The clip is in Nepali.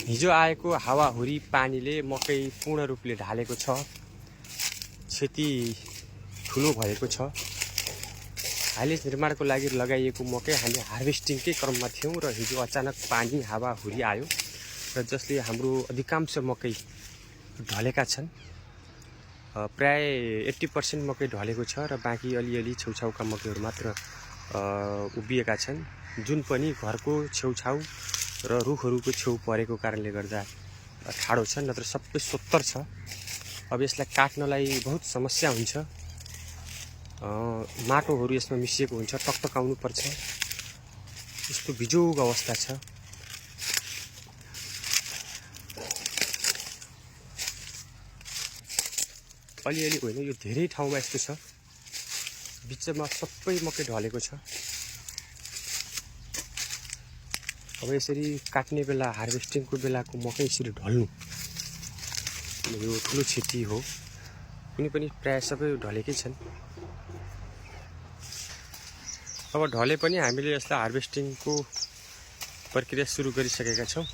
हिजो आएको हावाहुरी पानीले मकै पूर्ण रूपले ढालेको छ। क्षति ठुलो भएको छ। हालिस निर्माणको लागि लगाइएको मकै हामी हार्भेस्टिङकै क्रममा थियौँ र हिजो अचानक पानी हावाहुरी आयो र जसले हाम्रो अधिकांश मकै ढलेका छन्। प्राय 80% मकै ढलेको छ र बाँकी अलिअलि छेउछाउका मकैहरू मात्र उभिएका छन्, जुन पनि घरको छेउछाउ र रुखहरूको छेउ परेको कारणले गर्दा ठाडो छ, नत्र सबै सोत्तर छ। अब यसलाई काट्नलाई बहुत समस्या हुन्छ। माटोहरू यसमा मिसिएको हुन्छ, टकटकाउनु पर्छ। यस्तो बिजोग अवस्था छ। अलिअलि होइन, यो धेरै ठाउँमा यस्तो छ। बिचमा सबै मकै ढलेको छ। अब यसरी काट्ने बेला, हार्भेस्टिङको बेलाको मकै यसरी ढल्नु यो ठुलो क्षति हो। कुनै पनि प्रायः सबै ढलेकै छन्। अब ढले पनि हामीले यसलाई हार्भेस्टिङको प्रक्रिया सुरु गरिसकेका छौँ।